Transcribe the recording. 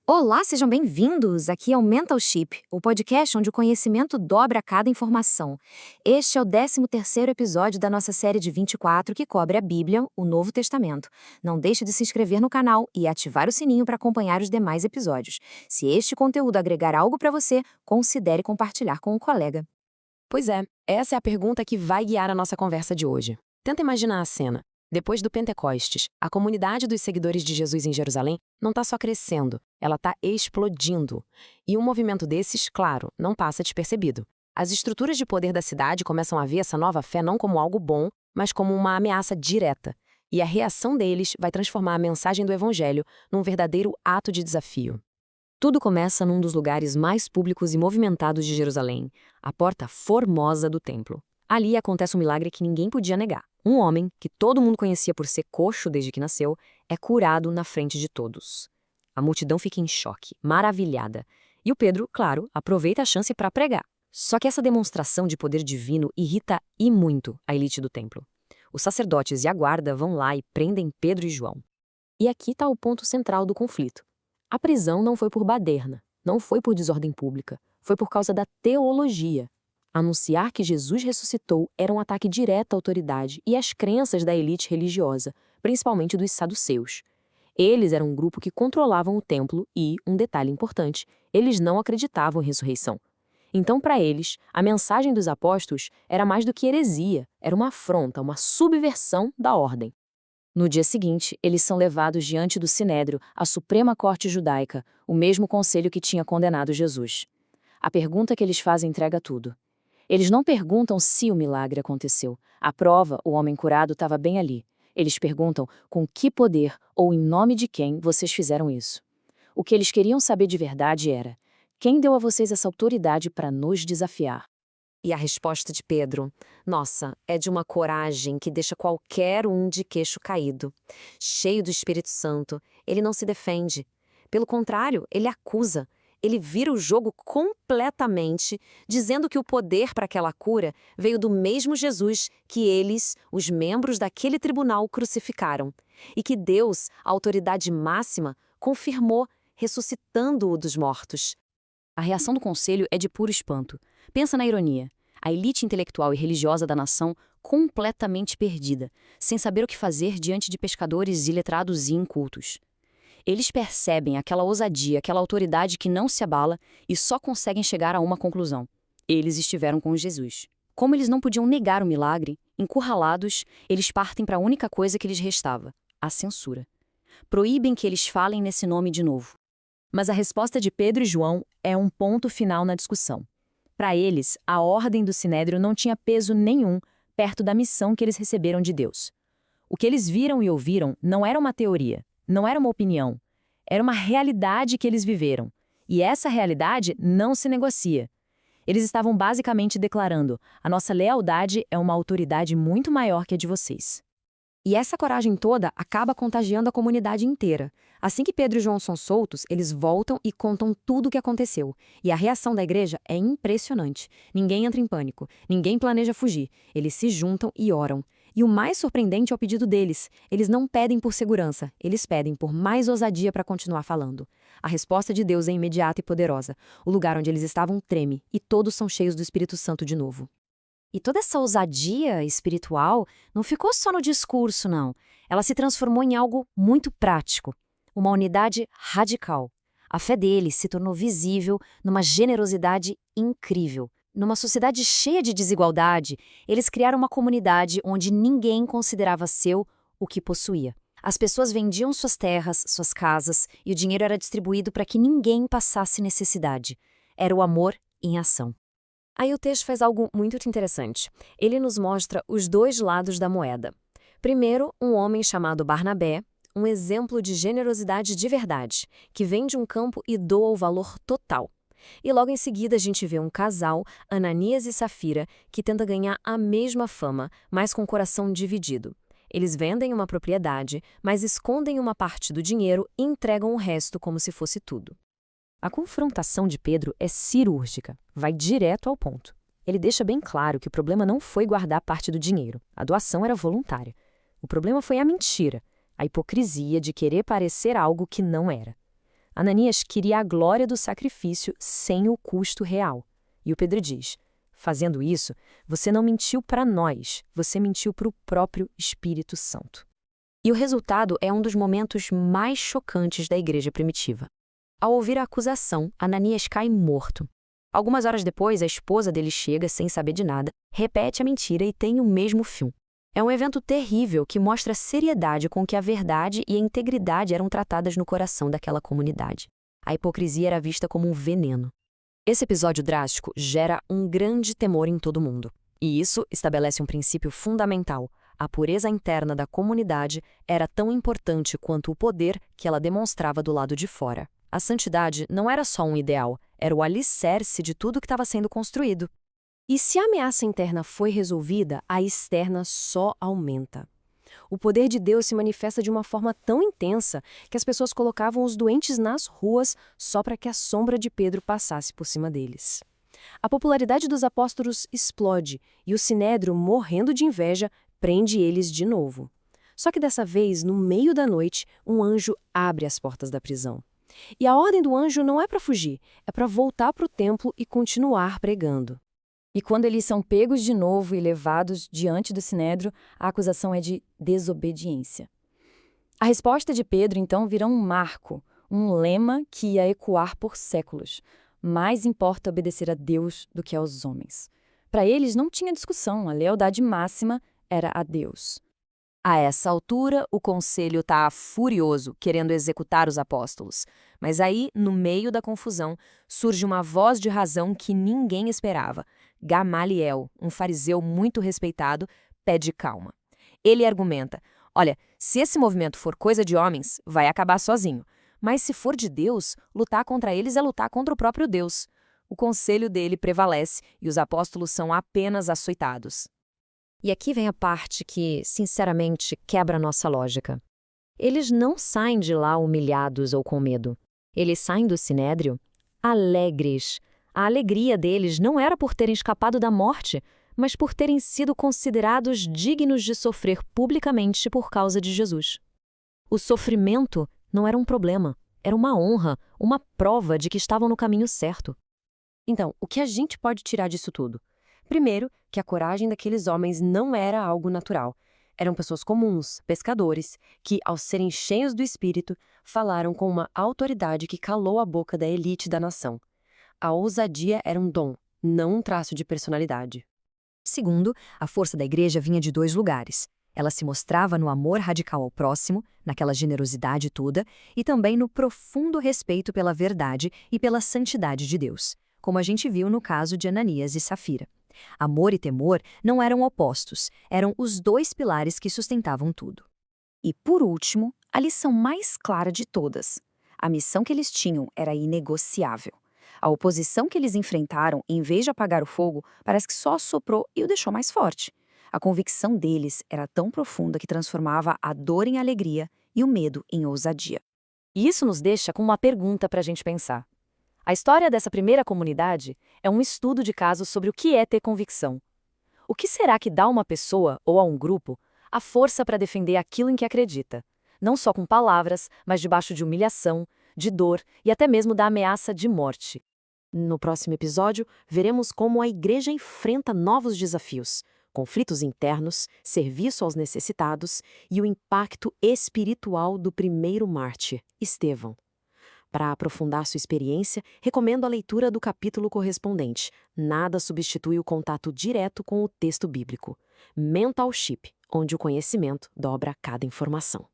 Olá, sejam bem-vindos! Aqui é o Mentalship, o podcast onde o conhecimento dobra a cada informação. Este é o 13º episódio da nossa série de 24 que cobre a Bíblia, o Novo Testamento. Não deixe de se inscrever no canal e ativar o sininho para acompanhar os demais episódios. Se este conteúdo agregar algo para você, considere compartilhar com um colega. Pois é, essa é a pergunta que vai guiar a nossa conversa de hoje. Tenta imaginar a cena. Depois do Pentecostes, a comunidade dos seguidores de Jesus em Jerusalém não está só crescendo, ela está explodindo. E um movimento desses, claro, não passa despercebido. As estruturas de poder da cidade começam a ver essa nova fé não como algo bom, mas como uma ameaça direta. E a reação deles vai transformar a mensagem do Evangelho num verdadeiro ato de desafio. Tudo começa num dos lugares mais públicos e movimentados de Jerusalém, a Porta Formosa do Templo. Ali acontece um milagre que ninguém podia negar. Um homem, que todo mundo conhecia por ser coxo desde que nasceu, é curado na frente de todos. A multidão fica em choque, maravilhada. E o Pedro, claro, aproveita a chance para pregar. Só que essa demonstração de poder divino irrita e muito a elite do templo. Os sacerdotes e a guarda vão lá e prendem Pedro e João. E aqui está o ponto central do conflito. A prisão não foi por baderna, não foi por desordem pública, foi por causa da teologia. Anunciar que Jesus ressuscitou era um ataque direto à autoridade e às crenças da elite religiosa, principalmente dos saduceus. Eles eram um grupo que controlavam o templo e, um detalhe importante, eles não acreditavam em ressurreição. Então, para eles, a mensagem dos apóstolos era mais do que heresia, era uma afronta, uma subversão da ordem. No dia seguinte, eles são levados diante do Sinédrio, a Suprema Corte Judaica, o mesmo conselho que tinha condenado Jesus. A pergunta que eles fazem entrega tudo. Eles não perguntam se o milagre aconteceu. A prova, o homem curado, estava bem ali. Eles perguntam com que poder ou em nome de quem vocês fizeram isso. O que eles queriam saber de verdade era: quem deu a vocês essa autoridade para nos desafiar? E a resposta de Pedro, nossa, é de uma coragem que deixa qualquer um de queixo caído. Cheio do Espírito Santo, ele não se defende. Pelo contrário, ele acusa. Ele vira o jogo completamente, dizendo que o poder para aquela cura veio do mesmo Jesus que eles, os membros daquele tribunal, crucificaram. E que Deus, a autoridade máxima, confirmou, ressuscitando-o dos mortos. A reação do conselho é de puro espanto. Pensa na ironia. A elite intelectual e religiosa da nação completamente perdida, sem saber o que fazer diante de pescadores iletrados e incultos. Eles percebem aquela ousadia, aquela autoridade que não se abala e só conseguem chegar a uma conclusão. Eles estiveram com Jesus. Como eles não podiam negar o milagre, encurralados, eles partem para a única coisa que lhes restava: a censura. Proíbem que eles falem nesse nome de novo. Mas a resposta de Pedro e João é um ponto final na discussão. Para eles, a ordem do Sinédrio não tinha peso nenhum perto da missão que eles receberam de Deus. O que eles viram e ouviram não era uma teoria, não era uma opinião, era uma realidade que eles viveram. E essa realidade não se negocia. Eles estavam basicamente declarando: a nossa lealdade é uma autoridade muito maior que a de vocês. E essa coragem toda acaba contagiando a comunidade inteira. Assim que Pedro e João são soltos, eles voltam e contam tudo o que aconteceu. E a reação da igreja é impressionante. Ninguém entra em pânico, ninguém planeja fugir. Eles se juntam e oram. E o mais surpreendente é o pedido deles. Eles não pedem por segurança, eles pedem por mais ousadia para continuar falando. A resposta de Deus é imediata e poderosa. O lugar onde eles estavam treme e todos são cheios do Espírito Santo de novo. E toda essa ousadia espiritual não ficou só no discurso, não. Ela se transformou em algo muito prático, uma unidade radical. A fé deles se tornou visível numa generosidade incrível. Numa sociedade cheia de desigualdade, eles criaram uma comunidade onde ninguém considerava seu o que possuía. As pessoas vendiam suas terras, suas casas, e o dinheiro era distribuído para que ninguém passasse necessidade. Era o amor em ação. Aí o texto faz algo muito interessante. Ele nos mostra os dois lados da moeda. Primeiro, um homem chamado Barnabé, um exemplo de generosidade de verdade, que vende um campo e doa o valor total. E logo em seguida a gente vê um casal, Ananias e Safira, que tenta ganhar a mesma fama, mas com o coração dividido. Eles vendem uma propriedade, mas escondem uma parte do dinheiro e entregam o resto como se fosse tudo. A confrontação de Pedro é cirúrgica, vai direto ao ponto. Ele deixa bem claro que o problema não foi guardar parte do dinheiro, a doação era voluntária. O problema foi a mentira, a hipocrisia de querer parecer algo que não era. Ananias queria a glória do sacrifício sem o custo real. E o Pedro diz: fazendo isso, você não mentiu para nós, você mentiu para o próprio Espírito Santo. E o resultado é um dos momentos mais chocantes da igreja primitiva. Ao ouvir a acusação, Ananias cai morto. Algumas horas depois, a esposa dele chega sem saber de nada, repete a mentira e tem o mesmo fim. É um evento terrível que mostra a seriedade com que a verdade e a integridade eram tratadas no coração daquela comunidade. A hipocrisia era vista como um veneno. Esse episódio drástico gera um grande temor em todo mundo. E isso estabelece um princípio fundamental. A pureza interna da comunidade era tão importante quanto o poder que ela demonstrava do lado de fora. A santidade não era só um ideal, era o alicerce de tudo que estava sendo construído. E se a ameaça interna foi resolvida, a externa só aumenta. O poder de Deus se manifesta de uma forma tão intensa que as pessoas colocavam os doentes nas ruas só para que a sombra de Pedro passasse por cima deles. A popularidade dos apóstolos explode e o sinédrio, morrendo de inveja, prende eles de novo. Só que dessa vez, no meio da noite, um anjo abre as portas da prisão. E a ordem do anjo não é para fugir, é para voltar para o templo e continuar pregando. E quando eles são pegos de novo e levados diante do sinédrio, a acusação é de desobediência. A resposta de Pedro, então, vira um marco, um lema que ia ecoar por séculos. Mais importa obedecer a Deus do que aos homens. Para eles não tinha discussão, a lealdade máxima era a Deus. A essa altura, o conselho está furioso, querendo executar os apóstolos. Mas aí, no meio da confusão, surge uma voz de razão que ninguém esperava. Gamaliel, um fariseu muito respeitado, pede calma. Ele argumenta: olha, se esse movimento for coisa de homens, vai acabar sozinho. Mas se for de Deus, lutar contra eles é lutar contra o próprio Deus. O conselho dele prevalece e os apóstolos são apenas açoitados. E aqui vem a parte que, sinceramente, quebra a nossa lógica. Eles não saem de lá humilhados ou com medo. Eles saem do sinédrio alegres. A alegria deles não era por terem escapado da morte, mas por terem sido considerados dignos de sofrer publicamente por causa de Jesus. O sofrimento não era um problema, era uma honra, uma prova de que estavam no caminho certo. Então, o que a gente pode tirar disso tudo? Primeiro, que a coragem daqueles homens não era algo natural. Eram pessoas comuns, pescadores, que, ao serem cheios do Espírito, falaram com uma autoridade que calou a boca da elite da nação. A ousadia era um dom, não um traço de personalidade. Segundo, a força da igreja vinha de dois lugares. Ela se mostrava no amor radical ao próximo, naquela generosidade toda, e também no profundo respeito pela verdade e pela santidade de Deus, como a gente viu no caso de Ananias e Safira. Amor e temor não eram opostos, eram os dois pilares que sustentavam tudo. E, por último, a lição mais clara de todas. A missão que eles tinham era inegociável. A oposição que eles enfrentaram, em vez de apagar o fogo, parece que só assoprou e o deixou mais forte. A convicção deles era tão profunda que transformava a dor em alegria e o medo em ousadia. E isso nos deixa com uma pergunta para a gente pensar. A história dessa primeira comunidade é um estudo de caso sobre o que é ter convicção. O que será que dá a uma pessoa ou a um grupo a força para defender aquilo em que acredita? Não só com palavras, mas debaixo de humilhação, de dor e até mesmo da ameaça de morte. No próximo episódio, veremos como a igreja enfrenta novos desafios, conflitos internos, serviço aos necessitados e o impacto espiritual do primeiro mártir, Estevão. Para aprofundar sua experiência, recomendo a leitura do capítulo correspondente. Nada substitui o contato direto com o texto bíblico. Mental Ship, onde o conhecimento dobra cada informação.